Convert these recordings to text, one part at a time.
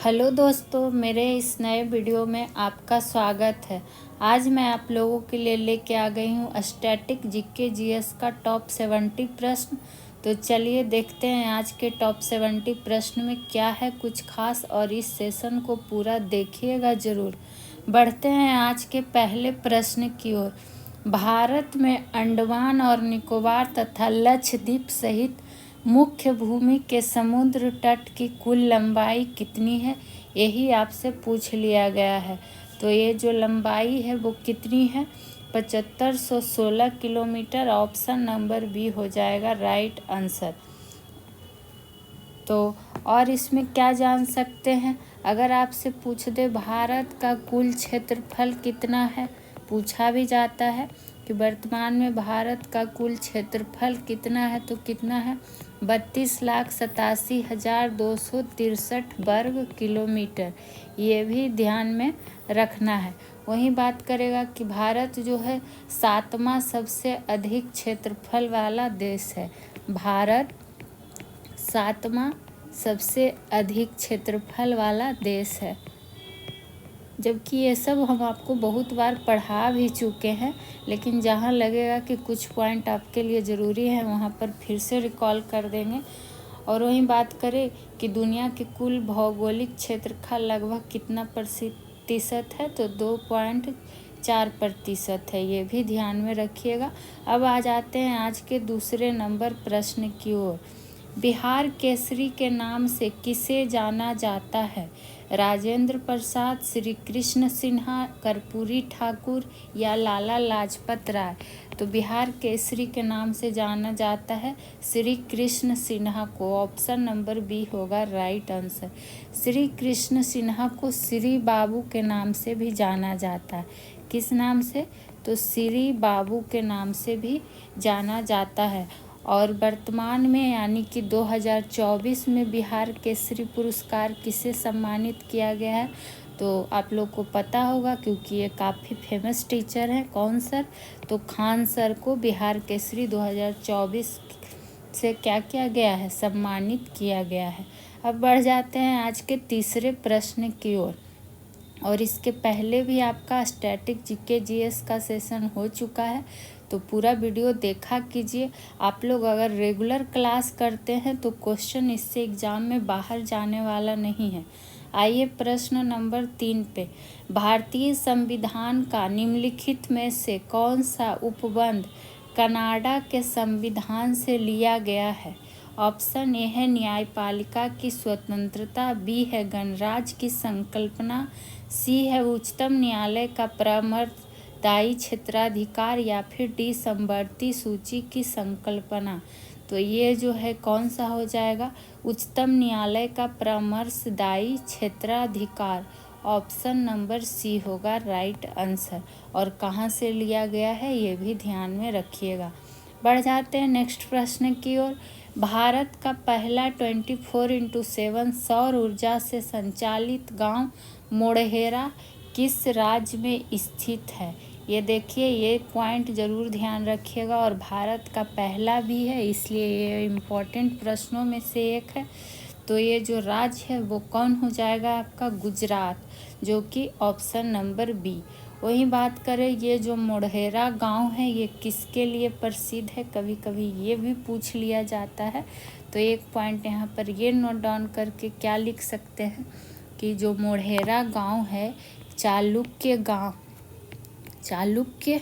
Hello दोस्तों, मेरे इस नए वीडियो में आपका स्वागत है। आज मैं आप लोगों के लिए लेके आ गई हूँ स्टैटिक जीके जीएस का टॉप 70 प्रश्न। तो चलिए देखते हैं आज के टॉप 70 प्रश्न में क्या है कुछ खास, और इस सेशन को पूरा देखिएगा ज़रूर। बढ़ते हैं आज के पहले प्रश्न की ओर। भारत में अंडमान और निकोबार तथा लक्षद्वीप सहित मुख्य भूमि के समुद्र तट की कुल लंबाई कितनी है, यही आपसे पूछ लिया गया है। तो ये जो लंबाई है वो कितनी है, 7516 किलोमीटर। ऑप्शन नंबर बी हो जाएगा राइट आंसर। तो और इसमें क्या जान सकते हैं, अगर आपसे पूछ दे भारत का कुल क्षेत्रफल कितना है, पूछा भी जाता है कि वर्तमान में भारत का कुल क्षेत्रफल कितना है, तो कितना है 32,87,263 वर्ग किलोमीटर। ये भी ध्यान में रखना है। वहीं बात करेगा कि भारत जो है 7वां सबसे अधिक क्षेत्रफल वाला देश है। भारत 7वां सबसे अधिक क्षेत्रफल वाला देश है, जबकि ये सब हम आपको बहुत बार पढ़ा भी चुके हैं, लेकिन जहाँ लगेगा कि कुछ पॉइंट आपके लिए ज़रूरी है वहाँ पर फिर से रिकॉल कर देंगे। और वहीं बात करें कि दुनिया के कुल भौगोलिक क्षेत्र का लगभग कितना प्रतिशत है, तो 2.4% है। ये भी ध्यान में रखिएगा। अब आ जाते हैं आज के दूसरे नंबर प्रश्न की ओर। बिहार केसरी के नाम से किसे जाना जाता है, राजेंद्र प्रसाद, श्री कृष्ण सिन्हा, कर्पूरी ठाकुर या लाला लाजपत राय। तो बिहार केसरी के नाम से जाना जाता है श्री कृष्ण सिन्हा को। ऑप्शन नंबर बी होगा राइट आंसर। श्री कृष्ण सिन्हा को श्री बाबू के नाम से भी जाना जाता है। किस नाम से, तो श्री बाबू के नाम से भी जाना जाता है। और वर्तमान में यानी कि 2024 में बिहार केसरी पुरस्कार किसे सम्मानित किया गया है, तो आप लोग को पता होगा क्योंकि ये काफ़ी फेमस टीचर हैं। कौन सर, तो खान सर को बिहार केसरी 2024 से क्या किया गया है, सम्मानित किया गया है। अब बढ़ जाते हैं आज के तीसरे प्रश्न की ओर। और इसके पहले भी आपका स्टैटिक जीके जीएस का सेशन हो चुका है, तो पूरा वीडियो देखा कीजिए। आप लोग अगर रेगुलर क्लास करते हैं तो क्वेश्चन इससे एग्ज़ाम में बाहर जाने वाला नहीं है। आइए प्रश्न नंबर 3 पे। भारतीय संविधान का निम्नलिखित में से कौन सा उपबंध कनाडा के संविधान से लिया गया है। ऑप्शन ए है न्यायपालिका की स्वतंत्रता, बी है गणराज्य की संकल्पना, सी है उच्चतम न्यायालय का परामर्शदायी क्षेत्राधिकार, या फिर डी समवर्ती सूची की संकल्पना। तो ये जो है कौन सा हो जाएगा, उच्चतम न्यायालय का परामर्शदायी क्षेत्राधिकार। ऑप्शन नंबर सी होगा राइट आंसर। और कहाँ से लिया गया है ये भी ध्यान में रखिएगा। बढ़ जाते हैं नेक्स्ट प्रश्न की ओर। भारत का पहला 24x7 सौर ऊर्जा से संचालित गांव मोढ़ेरा किस राज्य में स्थित है। ये देखिए, ये पॉइंट ज़रूर ध्यान रखिएगा। और भारत का पहला भी है, इसलिए ये इम्पोर्टेंट प्रश्नों में से एक है। तो ये जो राज्य है वो कौन हो जाएगा आपका, गुजरात, जो कि ऑप्शन नंबर बी। वहीं बात करें ये जो मोढ़ेरा गांव है ये किसके लिए प्रसिद्ध है, कभी कभी ये भी पूछ लिया जाता है। तो एक पॉइंट यहाँ पर ये नोट डाउन करके क्या लिख सकते हैं कि जो मोढ़ेरा गांव है चालुक्य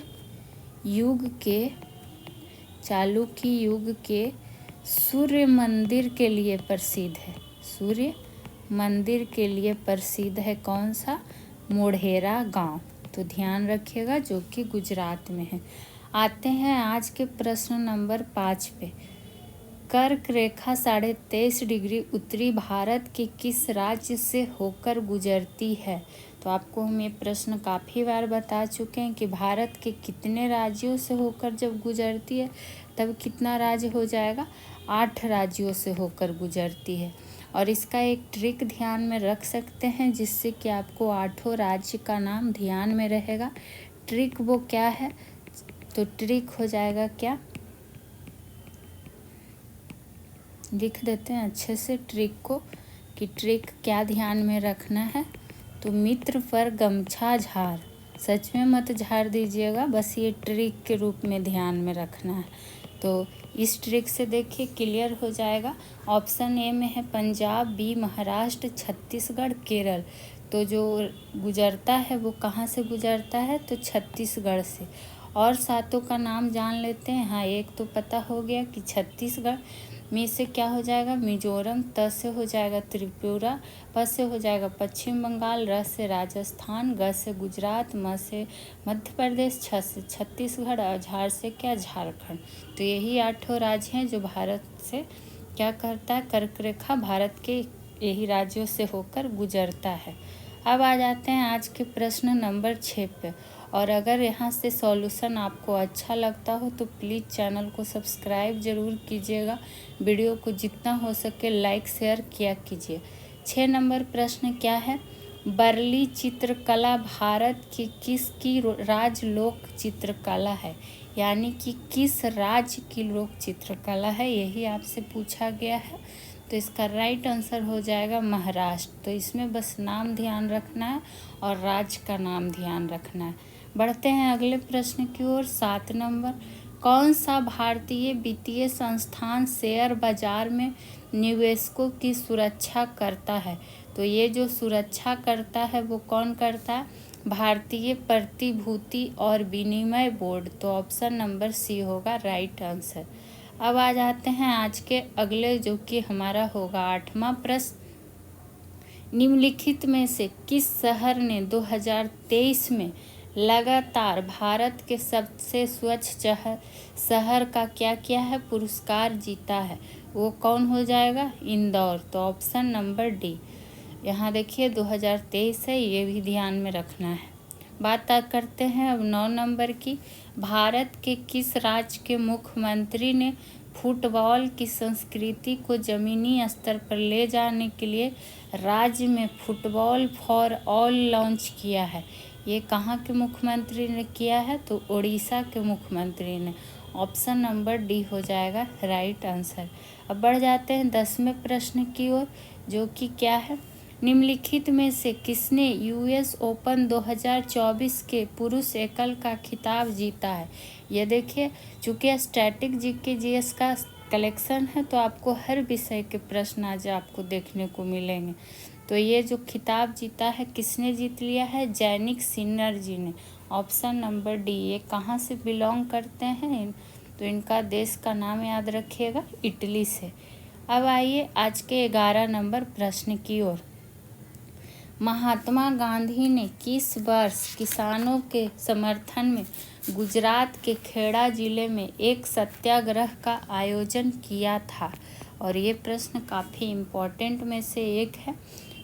युग के सूर्य मंदिर के लिए प्रसिद्ध है। सूर्य मंदिर के लिए प्रसिद्ध है कौन सा, मोढ़ेरा गांव। तो ध्यान रखिएगा, जो कि गुजरात में है। आते हैं आज के प्रश्न नंबर 5 पे। कर्क रेखा 23.5 डिग्री उत्तरी भारत के किस राज्य से होकर गुजरती है। तो आपको हम ये प्रश्न काफ़ी बार बता चुके हैं कि भारत के कितने राज्यों से होकर जब गुजरती है तब कितना राज्य हो जाएगा, 8 राज्यों से होकर गुजरती है। और इसका एक ट्रिक ध्यान में रख सकते हैं जिससे कि आपको 8 राज्य का नाम ध्यान में रहेगा। ट्रिक वो क्या है, तो ट्रिक हो जाएगा क्या, लिख देते हैं अच्छे से ट्रिक को, कि ट्रिक क्या ध्यान में रखना है, तो मित्र पर गमछा झाड़, सच में मत झाड़ दीजिएगा, बस ये ट्रिक के रूप में ध्यान में रखना है। तो इस ट्रिक से देखिए क्लियर हो जाएगा। ऑप्शन ए में है पंजाब, बी महाराष्ट्र, छत्तीसगढ़, केरल। तो जो गुजरता है वो कहाँ से गुजरता है, तो छत्तीसगढ़ से। और सातों का नाम जान लेते हैं। हाँ, एक तो पता हो गया कि छत्तीसगढ़ में से क्या हो जाएगा, मिजोरम, त से हो जाएगा त्रिपुरा, प से हो जाएगा पश्चिम बंगाल, र से राजस्थान, ग से गुजरात, म से मध्य प्रदेश, छ से छत्तीसगढ़ और झार से क्या, झारखंड। तो यही 8 राज्य हैं जो भारत से क्या करता है, कर्क रेखा भारत के यही राज्यों से होकर गुजरता है। अब आ जाते हैं आज के प्रश्न नंबर 6 पे। और अगर यहाँ से सॉल्यूशन आपको अच्छा लगता हो तो प्लीज़ चैनल को सब्सक्राइब ज़रूर कीजिएगा। वीडियो को जितना हो सके लाइक शेयर किया कीजिए। 6 नंबर प्रश्न क्या है, बर्ली चित्रकला भारत की किसकी राज्य लोक चित्रकला है, यानी कि किस राज्य की लोक चित्रकला है, यही आपसे पूछा गया है। तो इसका राइट आंसर हो जाएगा महाराष्ट्र। तो इसमें बस नाम ध्यान रखना है और राज्य का नाम ध्यान रखना है। बढ़ते हैं अगले प्रश्न की ओर। 7 नंबर, कौन सा भारतीय वित्तीय संस्थान शेयर बाजार में निवेशकों की सुरक्षा करता है। तो ये जो सुरक्षा करता है वो कौन करता है, भारतीय प्रतिभूति और विनिमय बोर्ड। तो ऑप्शन नंबर सी होगा राइट आंसर। अब आ जाते हैं आज के अगले जो कि हमारा होगा 8वां प्रश्न, निम्नलिखित में से किस शहर ने 2023 में लगातार भारत के सबसे स्वच्छ शहर का क्या किया है, पुरस्कार जीता है, वो कौन हो जाएगा, इंदौर। तो ऑप्शन नंबर डी। यहाँ देखिए 2023 है, ये भी ध्यान में रखना है। बात करते हैं अब 9 नंबर की, भारत के किस राज्य के मुख्यमंत्री ने फुटबॉल की संस्कृति को ज़मीनी स्तर पर ले जाने के लिए राज्य में फुटबॉल फॉर ऑल लॉन्च किया है। ये कहाँ के मुख्यमंत्री ने किया है, तो उड़ीसा के मुख्यमंत्री ने। ऑप्शन नंबर डी हो जाएगा राइट आंसर। अब बढ़ जाते हैं 10वें प्रश्न की ओर, जो कि क्या है, निम्नलिखित में से किसने यूएस ओपन 2024 के पुरुष एकल का खिताब जीता है। ये देखिए, चूँकि स्टैटिक जीके जीएस का कलेक्शन है तो आपको हर विषय के प्रश्न आज आपको देखने को मिलेंगे। तो ये जो खिताब जीता है किसने जीत लिया है, जैनिक सिन्नर जी ने। Option number D. ये कहाँ से बिलोंग करते हैं, तो इनका देश का नाम याद रखिएगा, इटली से। अब आइए आज के 11 नंबर प्रश्न की ओर। महात्मा गांधी ने किस वर्ष किसानों के समर्थन में गुजरात के खेड़ा जिले में एक सत्याग्रह का आयोजन किया था। और ये प्रश्न काफ़ी इम्पोर्टेंट में से एक है।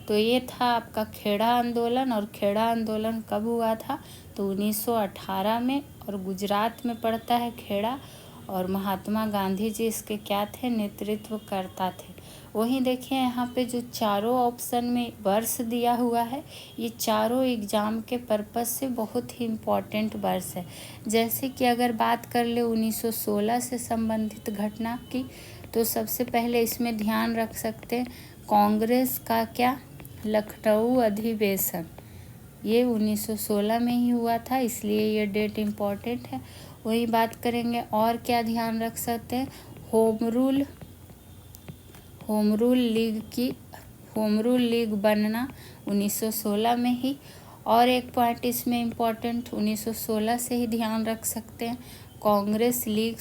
तो ये था आपका खेड़ा आंदोलन। और खेड़ा आंदोलन कब हुआ था, तो 1918 में, और गुजरात में पड़ता है खेड़ा। और महात्मा गांधी जी इसके क्या थे, नेतृत्व करता थे। वहीं देखिए यहाँ पे जो चारों ऑप्शन में वर्ष दिया हुआ है, ये चारों एग्ज़ाम के पर्पस से बहुत ही इम्पॉर्टेंट वर्ष है। जैसे कि अगर बात कर ले 1916 से संबंधित घटना की, तो सबसे पहले इसमें ध्यान रख सकते हैं कांग्रेस का क्या, लखनऊ अधिवेशन, ये 1916 में ही हुआ था, इसलिए ये डेट इम्पॉर्टेंट है। वही बात करेंगे और क्या ध्यान रख सकते हैं, होम रूल लीग बनना 1916 में ही। और एक पॉइंट इसमें इम्पॉर्टेंट 1916 से ही ध्यान रख सकते हैं, कांग्रेस लीग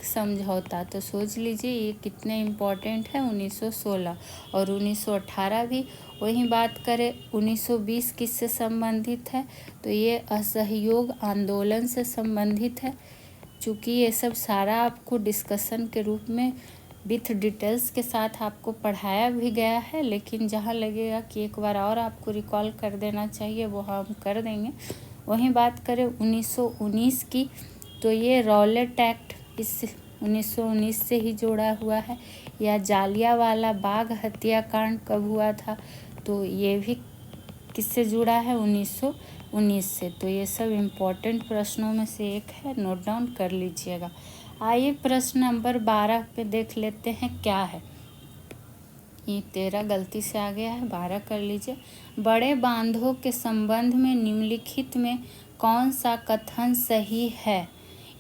समझौता। तो सोच लीजिए ये कितने इम्पॉर्टेंट है, 1916 और 1918 भी। वहीं बात करें 1920 किससे संबंधित है, तो ये असहयोग आंदोलन से संबंधित है। चूँकि ये सब सारा आपको डिस्कशन के रूप में विथ डिटेल्स के साथ आपको पढ़ाया भी गया है, लेकिन जहाँ लगेगा कि एक बार और आपको रिकॉल कर देना चाहिए वो हम कर देंगे। वहीं बात करें 1919 की, तो ये रॉलेट एक्ट इस 1919 से ही जोड़ा हुआ है। या जालियांवाला बाग हत्याकांड कब हुआ था, तो ये भी किससे जुड़ा है, 1919 से। तो ये सब इम्पोर्टेंट प्रश्नों में से एक है, नोट डाउन कर लीजिएगा। आइए प्रश्न नंबर 12 पे देख लेते हैं क्या है। ये 13 गलती से आ गया है, 12 कर लीजिए। बड़े बांधों के संबंध में निम्नलिखित में कौन सा कथन सही है?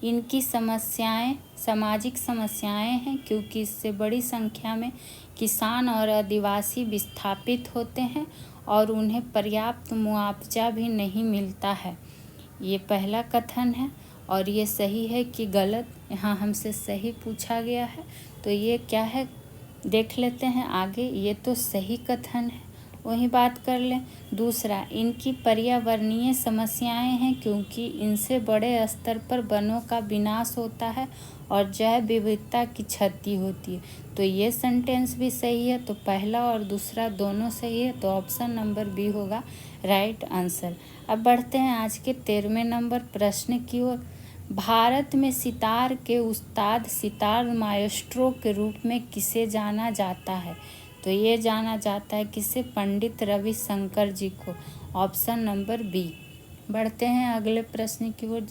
इनकी समस्याएं सामाजिक समस्याएं हैं, क्योंकि इससे बड़ी संख्या में किसान और आदिवासी विस्थापित होते हैं और उन्हें पर्याप्त मुआवजा भी नहीं मिलता है। ये पहला कथन है और ये सही है कि गलत? यहाँ हमसे सही पूछा गया है, तो ये क्या है देख लेते हैं आगे। ये तो सही कथन है, वही बात कर लें। दूसरा, इनकी पर्यावरणीय समस्याएं हैं, क्योंकि इनसे बड़े स्तर पर वनों का विनाश होता है और जैव विविधता की क्षति होती है। तो ये सेंटेंस भी सही है, तो पहला और दूसरा दोनों सही है, तो ऑप्शन नंबर बी होगा राइट आंसर। अब बढ़ते हैं आज के 13वें नंबर प्रश्न की ओर। भारत में सितार के उस्ताद सितार माएस्ट्रो के रूप में किसे जाना जाता है? तो ये जाना जाता है किसे? पंडित रविशंकर जी को, ऑप्शन नंबर बी। बढ़ते हैं अगले प्रश्न की ओर,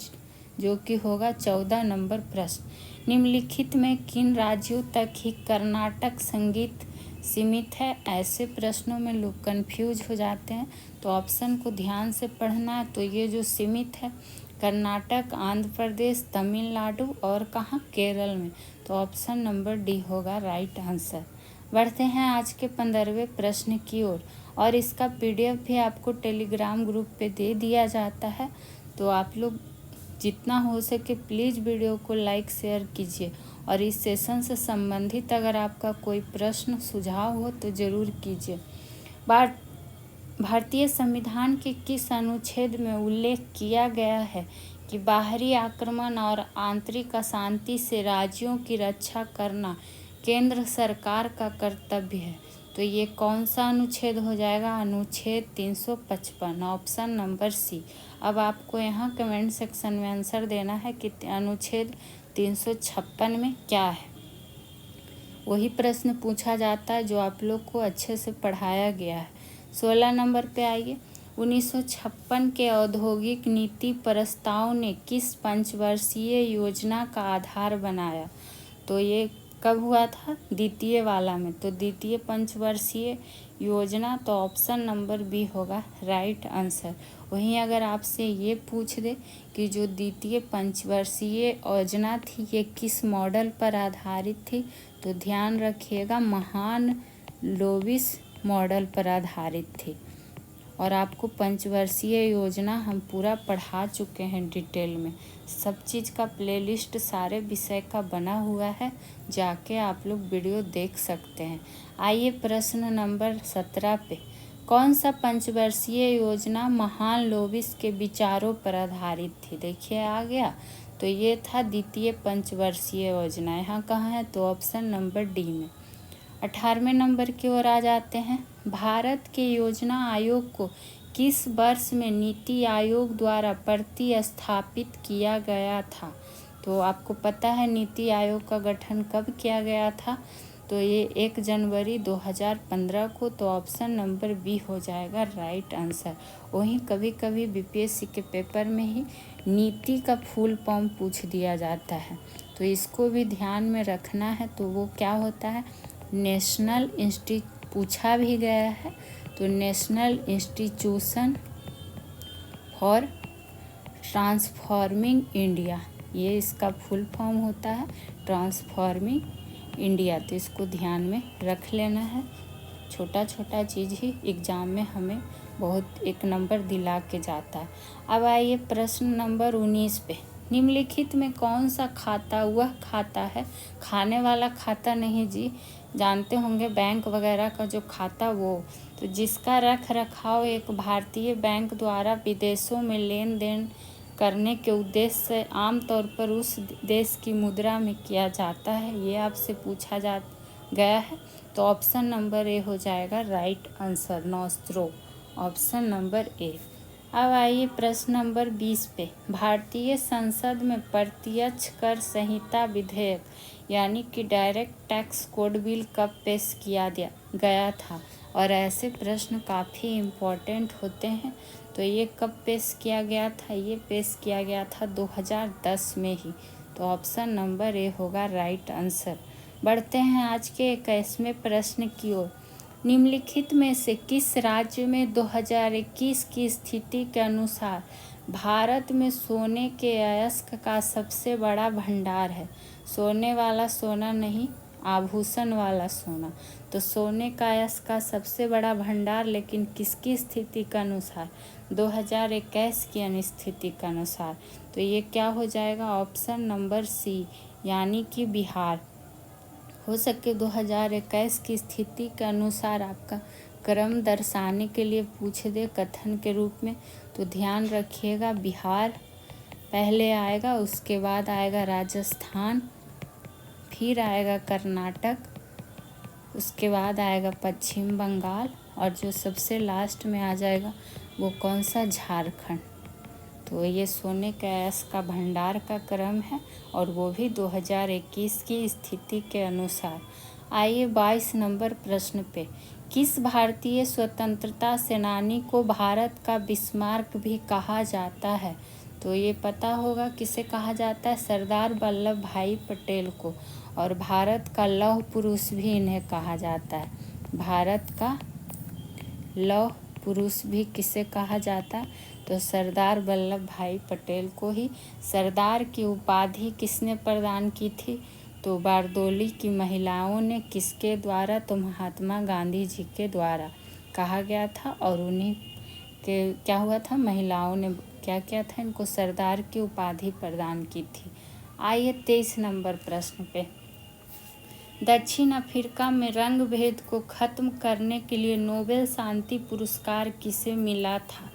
जो कि होगा 14 नंबर प्रश्न। निम्नलिखित में किन राज्यों तक ही कर्नाटक संगीत सीमित है? ऐसे प्रश्नों में लोग कंफ्यूज हो जाते हैं, तो ऑप्शन को ध्यान से पढ़ना है। तो ये जो सीमित है, कर्नाटक, आंध्र प्रदेश, तमिलनाडु और कहाँ? केरल में। तो ऑप्शन नंबर डी होगा राइट आंसर। बढ़ते हैं आज के 15वें प्रश्न की ओर, और इसका PDF भी आपको टेलीग्राम ग्रुप पे दे दिया जाता है। तो आप लोग जितना हो सके प्लीज़ वीडियो को लाइक शेयर कीजिए, और इस सेशन से संबंधित अगर आपका कोई प्रश्न सुझाव हो तो ज़रूर कीजिए। भारतीय संविधान के किस अनुच्छेद में उल्लेख किया गया है कि बाहरी आक्रमण और आंतरिक अशांति से राज्यों की रक्षा करना केंद्र सरकार का कर्तव्य है? तो ये कौन सा अनुच्छेद हो जाएगा? अनुच्छेद 355, ऑप्शन नंबर सी। अब आपको यहाँ कमेंट सेक्शन में आंसर देना है कि अनुच्छेद 356 में क्या है। वही प्रश्न पूछा जाता है जो आप लोग को अच्छे से पढ़ाया गया है। 16 नंबर पे आइए। 1956 के औद्योगिक नीति प्रस्ताव ने किस पंचवर्षीय योजना का आधार बनाया? तो ये कब हुआ था? द्वितीय वाला में। तो द्वितीय पंचवर्षीय योजना, तो ऑप्शन नंबर बी होगा राइट आंसर। वहीं अगर आपसे ये पूछ दे कि जो द्वितीय पंचवर्षीय योजना थी ये किस मॉडल पर आधारित थी, तो ध्यान रखिएगा महालनोबिस मॉडल पर आधारित थी। और आपको पंचवर्षीय योजना हम पूरा पढ़ा चुके हैं डिटेल में। सब चीज़ का प्लेलिस्ट सारे विषय का बना हुआ है, जाके आप लोग वीडियो देख सकते हैं। आइए प्रश्न नंबर 17 पे। कौन सा पंचवर्षीय योजना महालनोबिस के विचारों पर आधारित थी? देखिए आ गया, तो ये था द्वितीय पंचवर्षीय योजना। यहाँ कहाँ है? तो ऑप्शन नंबर डी में। 18वें नंबर की ओर आ जाते हैं। भारत के योजना आयोग को किस वर्ष में नीति आयोग द्वारा प्रतिस्थापित किया गया था? तो आपको पता है नीति आयोग का गठन कब किया गया था? तो ये 1 जनवरी 2015 को। तो ऑप्शन नंबर बी हो जाएगा राइट आंसर। वहीं कभी कभी BPSC के पेपर में ही नीति का फुल फॉर्म पूछ दिया जाता है, तो इसको भी ध्यान में रखना है। तो वो क्या होता है? नेशनल पूछा भी गया है, तो national institution for transforming India, ये इसका फुल फॉर्म होता है, ट्रांसफॉर्मिंग इंडिया। तो इसको ध्यान में रख लेना है। छोटा छोटा चीज़ ही एग्ज़ाम में हमें बहुत एक नंबर दिला के जाता है। अब आइए प्रश्न नंबर 19 पे। निम्नलिखित में कौन सा खाता वह खाता है, खाने वाला खाता नहीं जी, जानते होंगे बैंक वगैरह का जो खाता वो, तो जिसका रख रखाव एक भारतीय बैंक द्वारा विदेशों में लेन देन करने के उद्देश्य से आमतौर पर उस देश की मुद्रा में किया जाता है, ये आपसे पूछा गया है। तो ऑप्शन नंबर ए हो जाएगा right answer, nostro, option number A. अब आइए प्रश्न नंबर 20 पे। भारतीय संसद में प्रत्यक्ष कर संहिता विधेयक यानी कि डायरेक्ट टैक्स कोड बिल कब पेश किया गया था? और ऐसे प्रश्न काफ़ी इम्पोर्टेंट होते हैं, तो ये कब पेश किया गया था? ये पेश किया गया था 2010 में ही। तो ऑप्शन नंबर ए होगा राइट आंसर। बढ़ते हैं आज के 21वें प्रश्न की ओर। निम्नलिखित में से किस राज्य में 2021 की स्थिति के अनुसार भारत में सोने के अयस्क का सबसे बड़ा भंडार है? सोने वाला सोना नहीं, आभूषण वाला सोना। तो सोने का अयस्क का सबसे बड़ा भंडार, लेकिन किसकी स्थिति के अनुसार? 2021 की अनुस्थिति के अनुसार। तो ये क्या हो जाएगा? ऑप्शन नंबर सी, यानी कि बिहार। हो सके 2021 की स्थिति के अनुसार आपका क्रम दर्शाने के लिए पूछ दे कथन के रूप में, तो ध्यान रखिएगा बिहार पहले आएगा, उसके बाद आएगा राजस्थान, फिर आएगा कर्नाटक, उसके बाद आएगा पश्चिम बंगाल, और जो सबसे लास्ट में आ जाएगा वो कौन सा? झारखंड। तो ये सोने के अयस्क का भंडार का क्रम है, और वो भी 2021 की स्थिति के अनुसार। आइए 22 नंबर प्रश्न पे, किस भारतीय स्वतंत्रता सेनानी को भारत का बिस्मार्क भी कहा जाता है? तो ये पता होगा किसे कहा जाता है? सरदार वल्लभ भाई पटेल को। और भारत का लौह पुरुष भी इन्हें कहा जाता है। भारत का लौह पुरुष भी किसे कहा जाता है? तो सरदार वल्लभ भाई पटेल को ही। सरदार की उपाधि किसने प्रदान की थी? तो बारदोली की महिलाओं ने। किसके द्वारा? तो महात्मा गांधी जी के द्वारा कहा गया था, और उन्हीं के क्या हुआ था? महिलाओं ने क्या किया था? इनको सरदार की उपाधि प्रदान की थी। आइए 23 नंबर प्रश्न पे, दक्षिण अफ्रीका में रंग भेद को खत्म करने के लिए नोबेल शांति पुरस्कार किसे मिला था?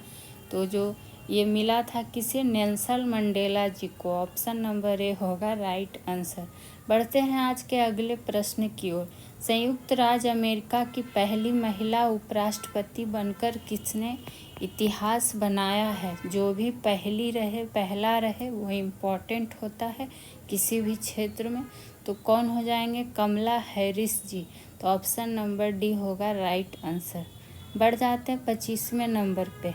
तो जो ये मिला था किसे? नेल्सन मंडेला जी को। ऑप्शन नंबर ए होगा राइट आंसर। बढ़ते हैं आज के अगले प्रश्न की ओर। संयुक्त राज्य अमेरिका की पहली महिला उपराष्ट्रपति बनकर किसने इतिहास बनाया है? जो भी पहली रहे, पहला रहे, वो इम्पोर्टेंट होता है किसी भी क्षेत्र में। तो कौन हो जाएंगे? कमला हैरिस जी। तो ऑप्शन नंबर डी होगा राइट आंसर। बढ़ जाते हैं 25वें नंबर पे,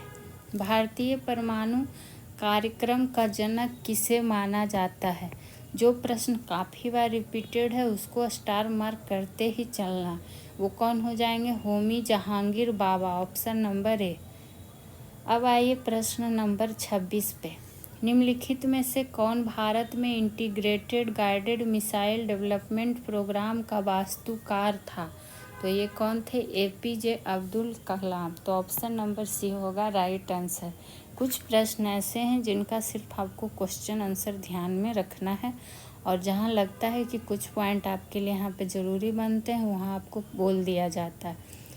भारतीय परमाणु कार्यक्रम का जनक किसे माना जाता है? जो प्रश्न काफ़ी बार रिपीटेड है उसको स्टार मार्क करते ही चलना। वो कौन हो जाएंगे? Homi Jehangir Bhabha. Option number A. अब आइए प्रश्न नंबर 26 पे, निम्नलिखित में से कौन भारत में integrated guided missile development programme का वास्तुकार था? तो ये कौन थे? APJ अब्दुल कलाम। तो ऑप्शन नंबर सी होगा राइट आंसर। कुछ प्रश्न ऐसे हैं जिनका सिर्फ आपको क्वेश्चन आंसर ध्यान में रखना है, और जहाँ लगता है कि कुछ पॉइंट आपके लिए यहाँ पे ज़रूरी बनते हैं वहाँ आपको बोल दिया जाता है।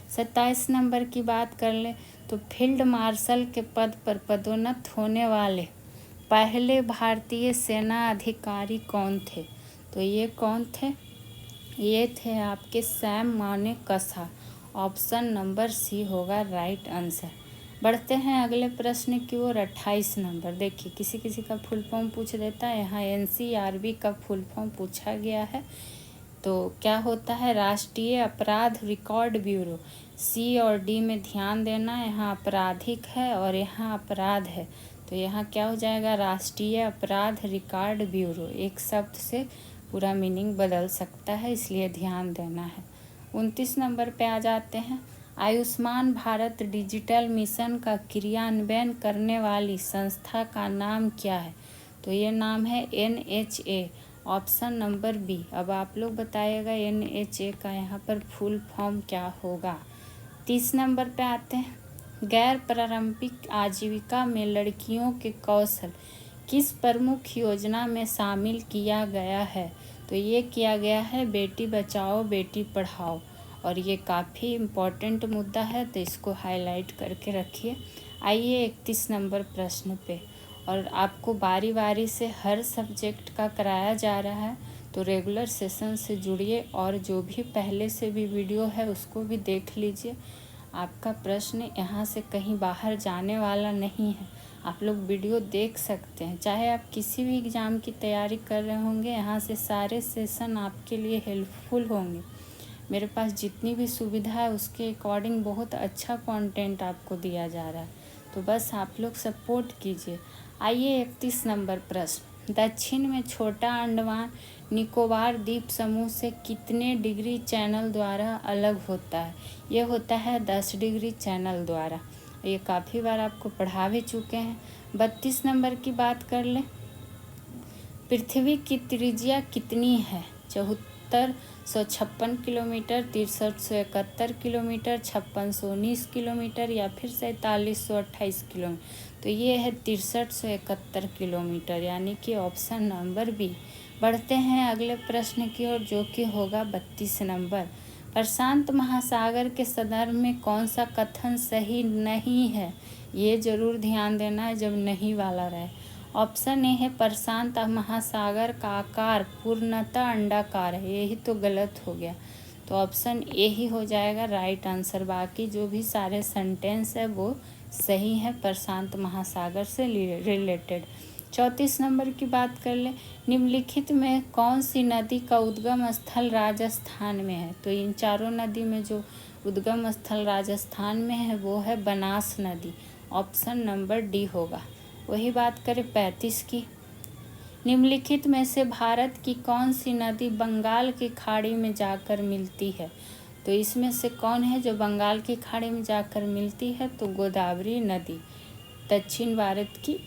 27 नंबर की बात कर ले तो फील्ड मार्शल के पद पर पदोन्नत होने वाले पहले भारतीय सेना अधिकारी कौन थे? तो ये कौन थे? ये थे आपके Sam Manekshaw. Option number C होगा राइट आंसर। बढ़ते हैं अगले प्रश्न की ओर। 28 नंबर, देखिए किसी किसी का फुल फॉर्म पूछ देता है, यहाँ NCRB का फुल फॉर्म पूछा गया है। तो क्या होता है? राष्ट्रीय अपराध रिकॉर्ड ब्यूरो। सी और डी में ध्यान देना, यहाँ आपराधिक है और यहाँ अपराध है, तो यहाँ क्या हो जाएगा? राष्ट्रीय अपराध रिकॉर्ड ब्यूरो। एक शब्द से पूरा मीनिंग बदल सकता है, इसलिए ध्यान देना है। 29 नंबर पे आ जाते हैं, आयुष्मान भारत डिजिटल मिशन का क्रियान्वयन करने वाली संस्था का नाम क्या है? तो ये नाम है NHA। Option number B. अब आप लोग बताइएगा NHA का यहाँ पर फुल फॉर्म क्या होगा। 30 नंबर पे आते हैं, गैर पारंपरिक आजीविका में लड़कियों के कौशल किस प्रमुख योजना में शामिल किया गया है? तो ये किया गया है बेटी बचाओ बेटी पढ़ाओ, और ये काफ़ी इम्पोर्टेंट मुद्दा है, तो इसको हाईलाइट करके रखिए। आइए 31 नंबर प्रश्न पे, और आपको बारी बारी से हर सब्जेक्ट का कराया जा रहा है, तो रेगुलर सेशन से जुड़िए, और जो भी पहले से भी वीडियो है उसको भी देख लीजिए। आपका प्रश्न यहाँ से कहीं बाहर जाने वाला नहीं है, आप लोग वीडियो देख सकते हैं, चाहे आप किसी भी एग्ज़ाम की तैयारी कर रहे होंगे, यहाँ से सारे सेशन आपके लिए हेल्पफुल होंगे। मेरे पास जितनी भी सुविधा है उसके अकॉर्डिंग बहुत अच्छा कंटेंट आपको दिया जा रहा है, तो बस आप लोग सपोर्ट कीजिए। आइए 31 नंबर प्रश्न, दक्षिण में छोटा अंडमान निकोबार द्वीप समूह से कितने डिग्री चैनल द्वारा अलग होता है? ये होता है 10 डिग्री चैनल द्वारा। ये काफ़ी बार आपको पढ़ा भी चुके हैं। 32 नंबर की बात कर लें। पृथ्वी की त्रिज्या कितनी है? 7456 किलोमीटर, 6371 किलोमीटर, 5619 किलोमीटर या फिर 4728 किलोमीटर। तो ये है 6371 किलोमीटर, यानी कि ऑप्शन नंबर बी। बढ़ते हैं अगले प्रश्न की ओर, जो कि होगा 32 नंबर। प्रशांत महासागर के संदर्भ में कौन सा कथन सही नहीं है? ये जरूर ध्यान देना है जब नहीं वाला रहे। ऑप्शन ए है प्रशांत महासागर का आकार पूर्णतः अंडाकार है, यही तो गलत हो गया। तो ऑप्शन ए ही हो जाएगा राइट आंसर। बाकी जो भी सारे सेंटेंस है वो सही है प्रशांत महासागर से रिलेटेड। 34 नंबर की बात कर ले। निम्नलिखित में कौन सी नदी का उद्गम स्थल राजस्थान में है? तो इन चारों नदी में जो उद्गम स्थल राजस्थान में है वो है बनास नदी। ऑप्शन नंबर डी होगा। वही बात करें 35 की। निम्नलिखित में से भारत की कौन सी नदी बंगाल की खाड़ी में जाकर मिलती है? तो इसमें से कौन है जो बंगाल की खाड़ी में जाकर मिलती है? तो गोदावरी नदी दक्षिण भारत की।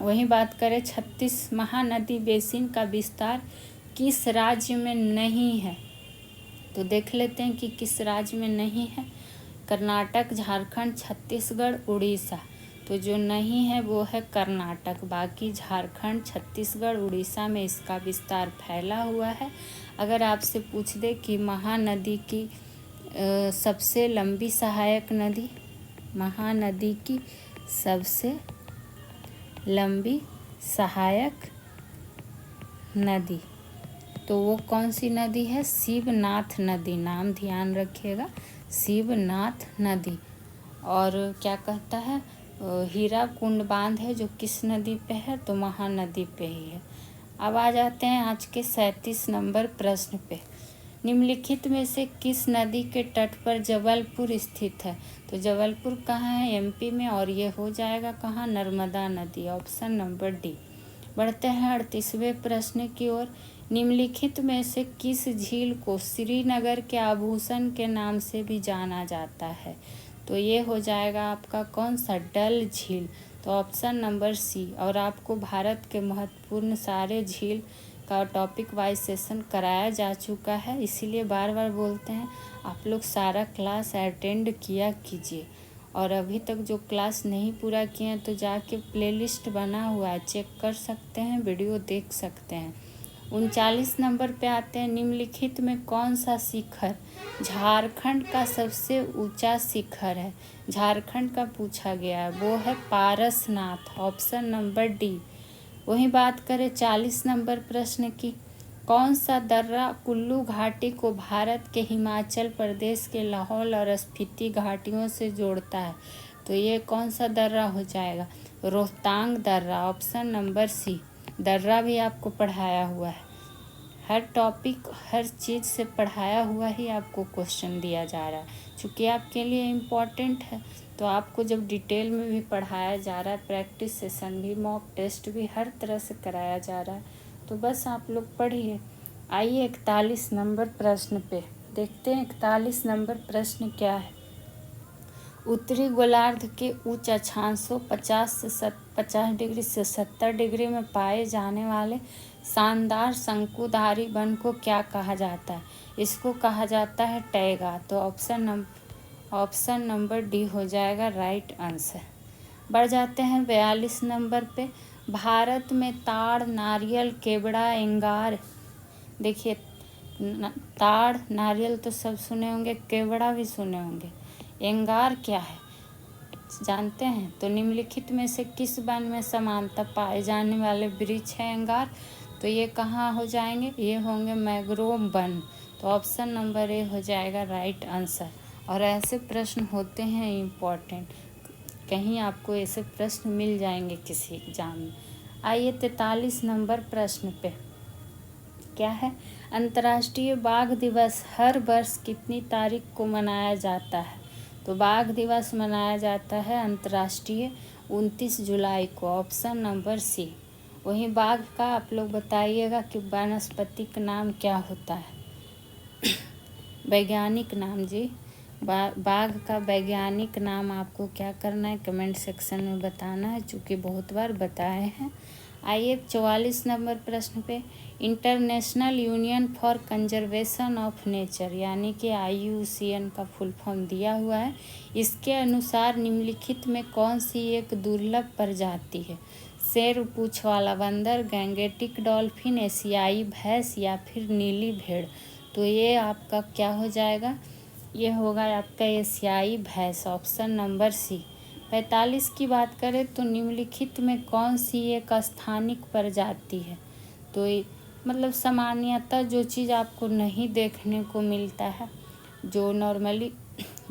वही बात करें 36, महानदी बेसिन का विस्तार किस राज्य में नहीं है? तो देख लेते हैं कि किस राज्य में नहीं है। कर्नाटक, झारखंड, छत्तीसगढ़, उड़ीसा। तो जो नहीं है वो है कर्नाटक। बाकी झारखंड, छत्तीसगढ़, उड़ीसा में इसका विस्तार फैला हुआ है। अगर आपसे पूछ दे कि महानदी की सबसे लंबी सहायक नदी, महानदी की सबसे लंबी सहायक नदी, तो वो कौन सी नदी है? शिवनाथ नदी। नाम ध्यान रखिएगा, शिवनाथ नदी। और क्या कहता है, हीरा कुंड बांध है जो किस नदी पे है? तो महानदी पे ही है। अब आ जाते हैं आज के 37 नंबर प्रश्न पे। निम्नलिखित में से किस नदी के तट पर जबलपुर स्थित है? तो जबलपुर कहाँ है? एमपी में, और ये हो जाएगा कहाँ? नर्मदा नदी। Option number D. बढ़ते हैं 38वें प्रश्न की ओर। निम्नलिखित में से किस झील को श्रीनगर के आभूषण के नाम से भी जाना जाता है? तो ये हो जाएगा आपका कौन सा? डल झील। तो ऑप्शन नंबर सी। और आपको भारत के महत्वपूर्ण सारे झील का टॉपिक वाइज सेशन कराया जा चुका है, इसीलिए बार बार बोलते हैं आप लोग सारा क्लास अटेंड किया कीजिए। और अभी तक जो क्लास नहीं पूरा किए हैं तो जाके प्लेलिस्ट बना हुआ है, चेक कर सकते हैं, वीडियो देख सकते हैं। 39 नंबर पे आते हैं। निम्नलिखित में कौन सा शिखर झारखंड का सबसे ऊंचा शिखर है? झारखंड का पूछा गया है, वो है पारसनाथ। Option number D. वही बात करें 40 नंबर प्रश्न की। कौन सा दर्रा कुल्लू घाटी को भारत के हिमाचल प्रदेश के लाहौल और स्पीति घाटियों से जोड़ता है? तो ये कौन सा दर्रा हो जाएगा? रोहतांग दर्रा। Option number C. दर्रा भी आपको पढ़ाया हुआ है, हर टॉपिक हर चीज़ से पढ़ाया हुआ ही आपको क्वेश्चन दिया जा रहा है। चूँकि आपके लिए इम्पॉर्टेंट है तो आपको जब डिटेल में भी पढ़ाया जा रहा है, प्रैक्टिस सेशन भी, मॉक टेस्ट भी हर तरह से कराया जा रहा है, तो बस आप लोग पढ़िए। आइए 41 नंबर प्रश्न पे देखते हैं। 41 नंबर प्रश्न क्या है? उत्तरी गोलार्ध के उच्च अक्षांशों 50 डिग्री से 70 डिग्री में पाए जाने वाले शानदार शंकुधारी वन को क्या कहा जाता है? इसको कहा जाता है टैगा। तो ऑप्शन नंबर डी हो जाएगा राइट आंसर। बढ़ जाते हैं 42 नंबर पे। भारत में ताड़, नारियल, केवड़ा, अंगार, देखिए ताड़ नारियल तो सब सुने होंगे, केवड़ा भी सुने होंगे, अंगार क्या है जानते हैं? तो निम्नलिखित में से किस वन में समानता पाए जाने वाले वृक्ष है अंगार? तो ये कहाँ हो जाएंगे? ये होंगे मैंग्रोव वन। तो ऑप्शन नंबर ए हो जाएगा राइट आंसर। और ऐसे प्रश्न होते हैं इम्पॉर्टेंट, कहीं आपको ऐसे प्रश्न मिल जाएंगे किसी एग्जाम में। आइए 43 नंबर प्रश्न पे क्या है? अंतर्राष्ट्रीय बाघ दिवस हर वर्ष कितनी तारीख को मनाया जाता है? तो बाघ दिवस मनाया जाता है अंतर्राष्ट्रीय 29 जुलाई को। Option number C. वही बाघ का आप लोग बताइएगा कि वानस्पतिक नाम क्या होता है, वैज्ञानिक नाम जी। बाघ का वैज्ञानिक नाम आपको क्या करना है, कमेंट सेक्शन में बताना है, चूँकि बहुत बार बताए हैं। आइए 44 नंबर प्रश्न पे, international union for conservation of nature यानी कि IUCN का फुल फॉर्म दिया हुआ है। इसके अनुसार निम्नलिखित में कौन सी एक दुर्लभ प्रजाति है? शेर, पूँछ वाला बंदर, गैंगेटिक डॉल्फिन, एशियाई भैंस या फिर नीली भेड़। तो ये आपका क्या हो जाएगा, ये होगा आपका एशियाई भैंस, ऑप्शन नंबर सी। 45 की बात करें तो निम्नलिखित में कौन सी एक स्थानिक प्रजाति है? तो मतलब सामान्यतः जो चीज़ आपको नहीं देखने को मिलता है, जो नॉर्मली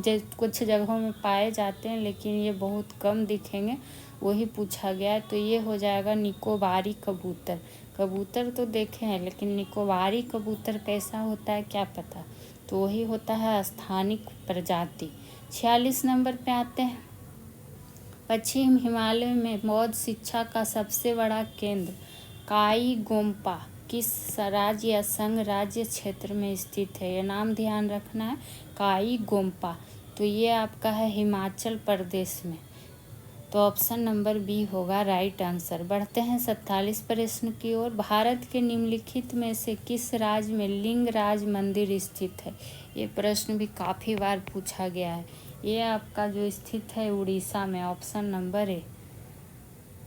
कुछ जगहों में पाए जाते हैं लेकिन ये बहुत कम दिखेंगे, वही पूछा गया है। तो ये हो जाएगा निकोबारी कबूतर। कबूतर तो देखे हैं लेकिन निकोबारी कबूतर कैसा होता है क्या पता, तो वही होता है स्थानिक प्रजाति। 46 नंबर पे आते हैं, पश्चिम हिमालय में बौद्ध शिक्षा का सबसे बड़ा केंद्र काईगोम्पा किस राज्य या संघ राज्य क्षेत्र में स्थित है? ये नाम ध्यान रखना है, काईगोम्पा। तो ये आपका है हिमाचल प्रदेश में। तो ऑप्शन नंबर बी होगा राइट आंसर। बढ़ते हैं 47 प्रश्न की ओर। भारत के निम्नलिखित में से किस राज्य में लिंगराज मंदिर स्थित है? ये प्रश्न भी काफ़ी बार पूछा गया है। ये आपका जो स्थित है उड़ीसा में, ऑप्शन नंबर ए।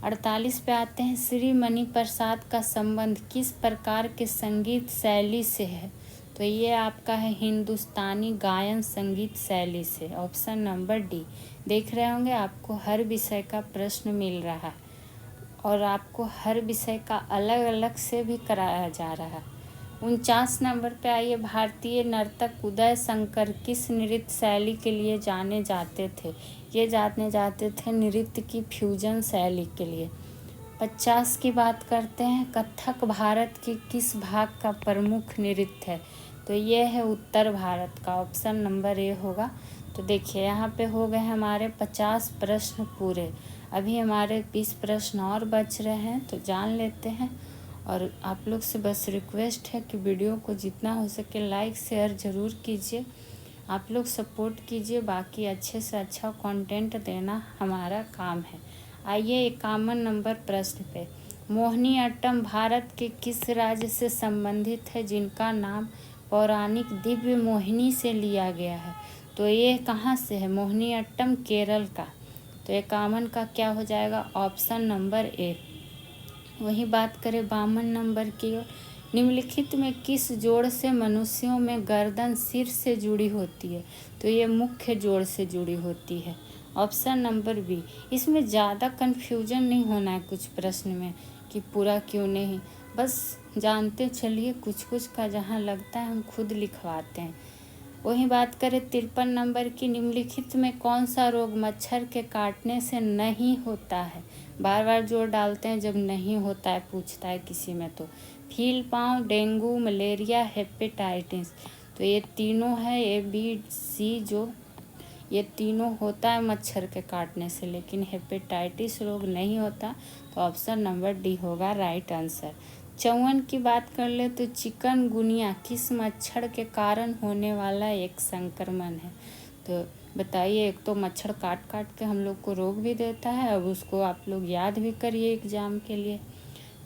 48 पे आते हैं, श्री मणि प्रसाद का संबंध किस प्रकार के संगीत शैली से है? तो ये आपका है हिंदुस्तानी गायन संगीत शैली से, ऑप्शन नंबर डी। देख रहे होंगे आपको हर विषय का प्रश्न मिल रहा है और आपको हर विषय का अलग अलग से भी कराया जा रहा है। 49 नंबर पे आइए, भारतीय नर्तक उदय शंकर किस नृत्य शैली के लिए जाने जाते थे? ये जाने जाते थे नृत्य की फ्यूजन शैली के लिए। 50 की बात करते हैं, कथक भारत के किस भाग का प्रमुख नृत्य है? तो ये है उत्तर भारत का, ऑप्शन नंबर ए होगा। तो देखिए यहाँ पे हो गए हमारे 50 प्रश्न पूरे। अभी हमारे 20 प्रश्न और बच रहे हैं, तो जान लेते हैं। और आप लोग से बस रिक्वेस्ट है कि वीडियो को जितना हो सके लाइक शेयर ज़रूर कीजिए, आप लोग सपोर्ट कीजिए। बाकी अच्छे से अच्छा कंटेंट देना हमारा काम है। आइए 51 नंबर प्रश्न पे, मोहिनीअट्टम भारत के किस राज्य से संबंधित है जिनका नाम पौराणिक दिव्य मोहिनी से लिया गया है? तो ये कहाँ से है? मोहिनीअट्टम केरल का। तो 51 का क्या हो जाएगा, ऑप्शन नंबर ए। वही बात करें 52 नंबर की ओर, निम्नलिखित में किस जोड़ से मनुष्यों में गर्दन सिर से जुड़ी होती है? तो ये मुख्य जोड़ से जुड़ी होती है, ऑप्शन नंबर बी। इसमें ज़्यादा कन्फ्यूजन नहीं होना है कुछ प्रश्न में कि पूरा क्यों नहीं, बस जानते चलिए, कुछ कुछ का जहाँ लगता है हम खुद लिखवाते हैं। वही बात करें 53 नंबर की, निम्नलिखित में कौन सा रोग मच्छर के काटने से नहीं होता है? बार बार जोर डालते हैं जब नहीं होता है, पूछता है किसी में तो। फील पाँव, डेंगू, मलेरिया, हेपेटाइटिस। तो ये तीनों है ABC, जो ये तीनों होता है मच्छर के काटने से, लेकिन हेपेटाइटिस रोग नहीं होता। तो ऑप्शन नंबर डी होगा राइट आंसर। 54 की बात कर ले तो चिकनगुनिया किस मच्छर के कारण होने वाला एक संक्रमण है? तो बताइए, एक तो मच्छर काट काट के हम लोग को रोग भी देता है, अब उसको आप लोग याद भी करिए एग्जाम के लिए।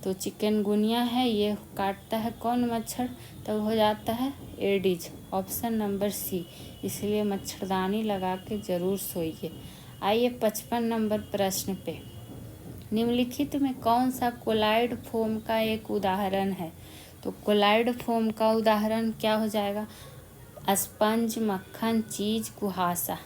तो चिकनगुनिया है, ये काटता है कौन मच्छर? तब हो जाता है एडिज, ऑप्शन नंबर सी। इसलिए मच्छरदानी लगा के ज़रूर सोइए। आइए 55 नंबर प्रश्न पे, निम्नलिखित में कौन सा कोलाइड फोम का एक उदाहरण है? तो कोलाइड फोम का उदाहरण क्या हो जाएगा? स्पंज, मक्खन, चीज़, कुहासा।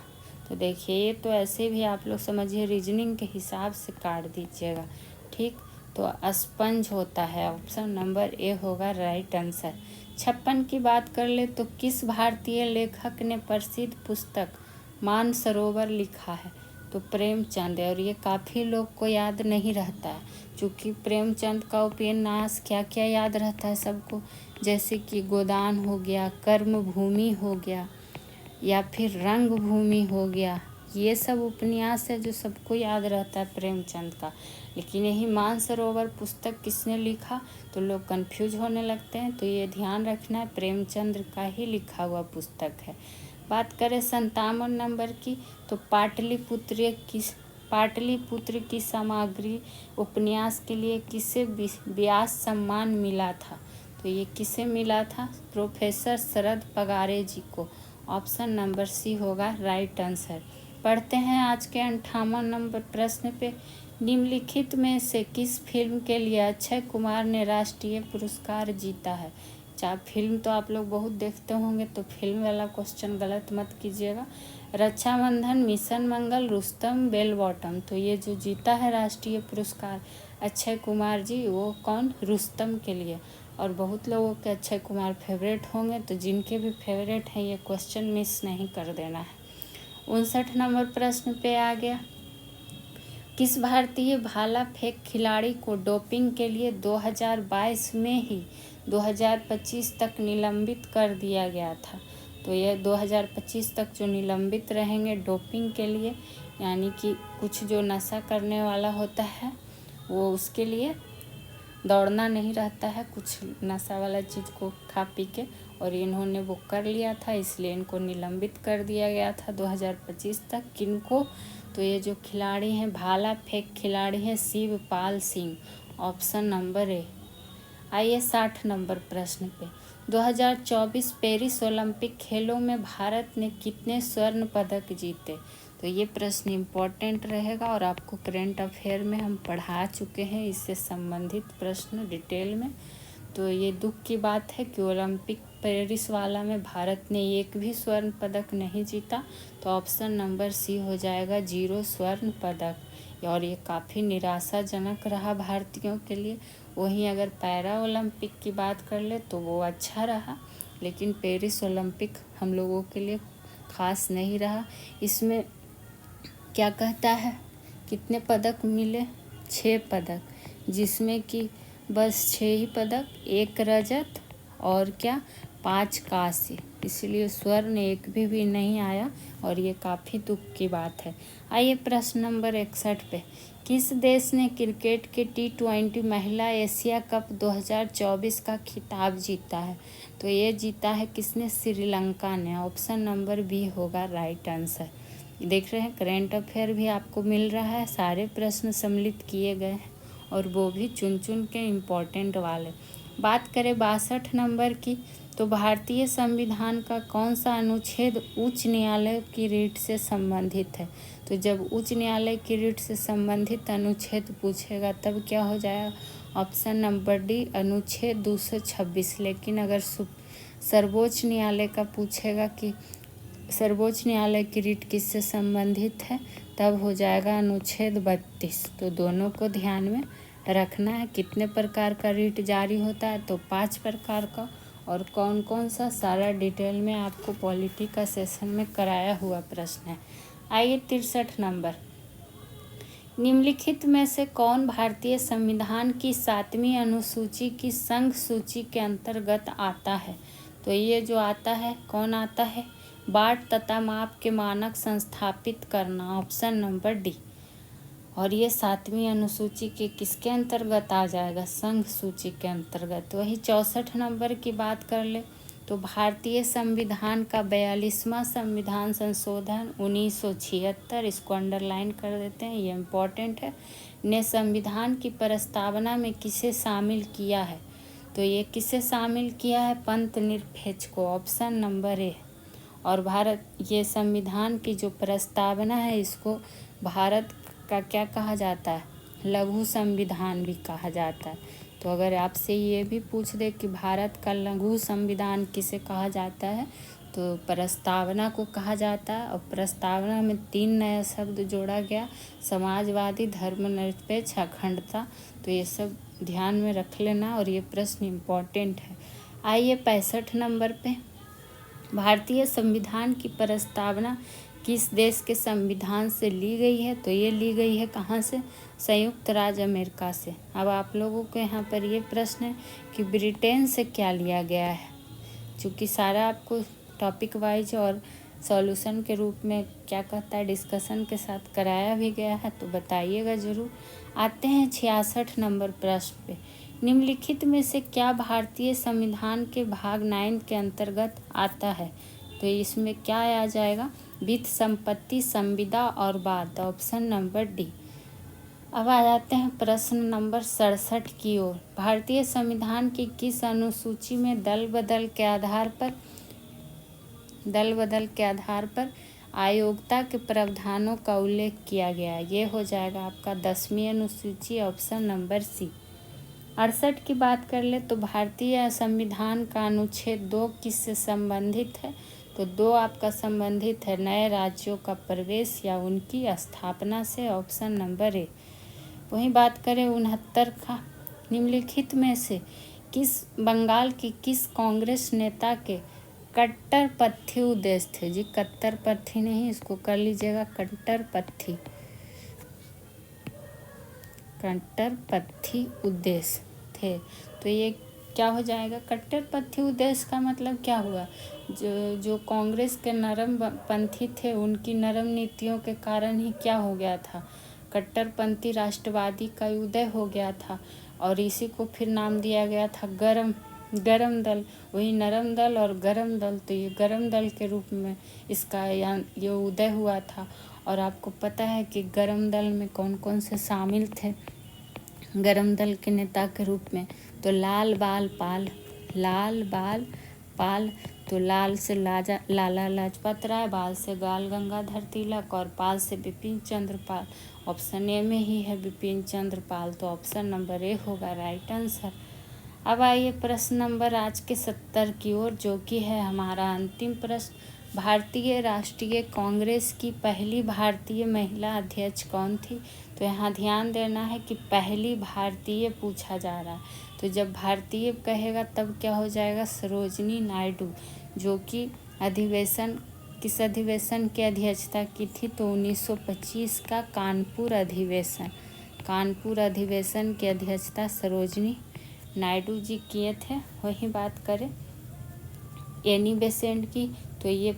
तो देखिए ये तो ऐसे भी आप लोग समझिए, रीजनिंग के हिसाब से काट दीजिएगा, ठीक। तो स्पंज होता है, ऑप्शन नंबर ए होगा राइट आंसर। 56 की बात कर ले तो किस भारतीय लेखक ने प्रसिद्ध पुस्तक मानसरोवर लिखा है? तो प्रेमचंद है, और ये काफ़ी लोग को याद नहीं रहता है, क्योंकि प्रेमचंद का उपन्यास क्या क्या याद रहता है सबको, जैसे कि गोदान हो गया, कर्म भूमि हो गया, या फिर रंग भूमि हो गया, ये सब उपन्यास है जो सबको याद रहता है प्रेमचंद का, लेकिन यही मानसरोवर पुस्तक किसने लिखा तो लोग कंफ्यूज होने लगते हैं। तो ये ध्यान रखना है, प्रेमचंद का ही लिखा हुआ पुस्तक है। बात करें 57 नंबर की, तो पाटलिपुत्र की सामग्री उपन्यास के लिए किसे व्यास सम्मान मिला था। तो ये किसे मिला था, प्रोफेसर शरद पगारे जी को। ऑप्शन नंबर सी होगा राइट आंसर। पढ़ते हैं आज के 58 नंबर प्रश्न पे। निम्नलिखित में से किस फिल्म के लिए अक्षय कुमार ने राष्ट्रीय पुरस्कार जीता है। चाहे फिल्म तो आप लोग बहुत देखते होंगे, तो फिल्म वाला क्वेश्चन गलत मत कीजिएगा। रक्षाबंधन, मिशन मंगल, रुस्तम, बेल बॉटम। तो ये जो जीता है राष्ट्रीय पुरस्कार अक्षय कुमार जी, वो कौन, रुस्तम के लिए। और बहुत लोगों के अक्षय कुमार फेवरेट होंगे, तो जिनके भी फेवरेट हैं ये क्वेश्चन मिस नहीं कर देना है। 59 नंबर प्रश्न पे आ गया, किस भारतीय भाला फेंक खिलाड़ी को डोपिंग के लिए 2022 में ही 2025 तक निलंबित कर दिया गया था। तो यह 2025 तक जो निलंबित रहेंगे डोपिंग के लिए, यानी कि कुछ जो नशा करने वाला होता है वो उसके लिए दौड़ना नहीं रहता है, कुछ नशा वाला चीज़ को खा पी के, और इन्होंने वो कर लिया था, इसलिए इनको निलंबित कर दिया गया था 2025 तक। किनको, तो ये जो खिलाड़ी हैं भाला फेंक खिलाड़ी हैं शिवपाल सिंह। ऑप्शन नंबर ए। आइए 60 नंबर प्रश्न पे। 2024 पेरिस ओलंपिक खेलों में भारत ने कितने स्वर्ण पदक जीते। तो ये प्रश्न इम्पोर्टेंट रहेगा और आपको करंट अफेयर में हम पढ़ा चुके हैं इससे संबंधित प्रश्न डिटेल में। तो ये दुख की बात है कि ओलंपिक पेरिस वाला में भारत ने एक भी स्वर्ण पदक नहीं जीता। तो ऑप्शन नंबर सी हो जाएगा 0 स्वर्ण पदक, और ये काफ़ी निराशाजनक रहा भारतीयों के लिए। वहीं अगर पैरा ओलंपिक की बात कर ले तो वो अच्छा रहा, लेकिन पेरिस ओलंपिक हम लोगों के लिए ख़ास नहीं रहा। इसमें क्या कहता है कितने पदक मिले, 6 पदक, जिसमें कि बस 6 ही पदक, 1 रजत और क्या 5 कांस्य, इसलिए स्वर्ण एक भी नहीं आया और ये काफ़ी दुख की बात है। आइए प्रश्न नंबर 61 पे, किस देश ने क्रिकेट के T20 महिला एशिया कप 2024 का खिताब जीता है। तो ये जीता है किसने, श्रीलंका ने। ऑप्शन नंबर बी होगा राइट आंसर। देख रहे हैं करंट अफेयर भी आपको मिल रहा है, सारे प्रश्न सम्मिलित किए गए हैं और वो भी चुन चुन के इम्पोर्टेंट वाले। बात करें 62 नंबर की, तो भारतीय संविधान का कौन सा अनुच्छेद उच्च न्यायालय की रीट से संबंधित है। तो जब उच्च न्यायालय की रीट से संबंधित अनुच्छेद पूछेगा तब क्या हो जाएगा, ऑप्शन नंबर डी अनुच्छेद 226। लेकिन अगर सर्वोच्च न्यायालय का पूछेगा कि सर्वोच्च न्यायालय की रीट किससे संबंधित है, तब हो जाएगा अनुच्छेद 32। तो दोनों को ध्यान में रखना है। कितने प्रकार का रीट जारी होता है, तो 5 प्रकार का, और कौन कौन सा सारा डिटेल में आपको पॉलिटी का सेशन में कराया हुआ प्रश्न है। आइए 63 नंबर, निम्नलिखित में से कौन भारतीय संविधान की 7वीं अनुसूची की संघ सूची के अंतर्गत आता है। तो ये जो आता है कौन आता है, बाट तथा माप के मानक संस्थापित करना। Option number D. और ये 7वीं अनुसूची के किसके अंतर्गत आ जाएगा, संघ सूची के अंतर्गत। वही 64 नंबर की बात कर ले, तो भारतीय संविधान का 42वां संविधान संशोधन 1976, इसको अंडरलाइन कर देते हैं, ये इम्पोर्टेंट है, ने संविधान की प्रस्तावना में किसे शामिल किया है। तो ये किसे शामिल किया है, पंथ निरपेक्ष को। ऑप्शन नंबर ए। और भारत ये संविधान की जो प्रस्तावना है इसको भारत का क्या कहा जाता है, लघु संविधान भी कहा जाता है। तो अगर आपसे ये भी पूछ दे कि भारत का लघु संविधान किसे कहा जाता है, तो प्रस्तावना को कहा जाता है। और प्रस्तावना में 3 नया शब्द जोड़ा गया, समाजवादी, धर्मनिरपेक्ष, अखंडता। तो ये सब ध्यान में रख लेना और ये प्रश्न इम्पोर्टेंट है। आइए 65 नंबर पे, भारतीय संविधान की प्रस्तावना किस देश के संविधान से ली गई है। तो ये ली गई है कहाँ से, संयुक्त राज्य अमेरिका से। अब आप लोगों को यहाँ पर ये प्रश्न है कि ब्रिटेन से क्या लिया गया है, क्योंकि सारा आपको टॉपिक वाइज और सॉल्यूशन के रूप में क्या कहता है डिस्कशन के साथ कराया भी गया है, तो बताइएगा ज़रूर। आते हैं 66 नंबर प्रश्न पे। निम्नलिखित में से क्या भारतीय संविधान के भाग 9 के अंतर्गत आता है? तो इसमें क्या आ जाएगा? वित्त, संपत्ति, संविदा और वाद, ऑप्शन नंबर डी। अब आ जाते हैं प्रश्न नंबर 67 की ओर। भारतीय संविधान की किस अनुसूची में दल बदल के आधार पर अयोग्यता के प्रावधानों का उल्लेख किया गया? ये हो जाएगा आपका 10वीं अनुसूची, ऑप्शन नंबर सी। 68 की बात कर ले तो भारतीय संविधान का अनुच्छेद 2 किससे संबंधित है? तो 2 आपका संबंधित है नए राज्यों का प्रवेश या उनकी स्थापना से, ऑप्शन नंबर ए। वहीं बात करें 69 का, निम्नलिखित में से बंगाल की किस कांग्रेस नेता के कट्टरपंथी उद्देश्य थे? जी कट्टरपंथी नहीं, इसको कर लीजिएगा कट्टरपंथी उद्देश्य थे। तो ये क्या हो जाएगा? कट्टरपंथी उद्देश्य का मतलब क्या हुआ? जो कांग्रेस के नरम पंथी थे, उनकी नरम नीतियों के कारण ही क्या हो गया था? कट्टरपंथी राष्ट्रवादी का उदय हो गया था, और इसी को फिर नाम दिया गया था गरम दल। वही नरम दल और गरम दल, तो ये गरम दल के रूप में इसका ये उदय हुआ था। और आपको पता है कि गरम दल में कौन कौन से शामिल थे गरम दल के नेता के रूप में? तो लाल बाल पाल, तो लाल से लाला लाजपत राय, बाल से बाल गंगाधर तिलक और पाल से बिपिन चंद्र पाल। ऑप्शन ए में ही है बिपिन चंद्र पाल, तो ऑप्शन नंबर ए होगा राइट आंसर। अब आइए प्रश्न नंबर आज के 70 की ओर, जो कि है हमारा अंतिम प्रश्न। भारतीय राष्ट्रीय कांग्रेस की पहली भारतीय महिला अध्यक्ष कौन थी? तो यहाँ ध्यान देना है कि पहली भारतीय पूछा जा रहा है, तो जब भारतीय कहेगा तब क्या हो जाएगा? सरोजिनी नायडू, जो कि किस अधिवेशन की अध्यक्षता की थी? तो 1925 का कानपुर अधिवेशन की अध्यक्षता सरोजिनी नायडू जी किए थे। वही बात करें एनी बेसेंट की, तो ये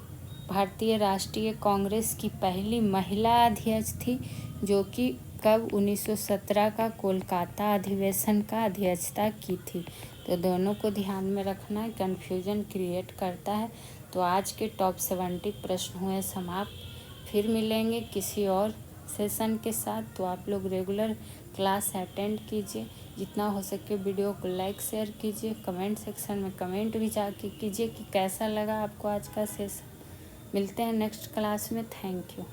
भारतीय राष्ट्रीय कांग्रेस की पहली महिला अध्यक्ष थी, जो कि कब 1917 का कोलकाता अधिवेशन का अध्यक्षता की थी। तो दोनों को ध्यान में रखना, कन्फ्यूजन क्रिएट करता है। तो आज के टॉप 70 प्रश्न हुए समाप्त। फिर मिलेंगे किसी और सेशन के साथ। तो आप लोग रेगुलर क्लास अटेंड कीजिए, जितना हो सके वीडियो को लाइक शेयर कीजिए, कमेंट सेक्शन में कमेंट भी जाके कीजिए कि कैसा लगा आपको आज का सेशन। मिलते हैं नेक्स्ट क्लास में। Thank you.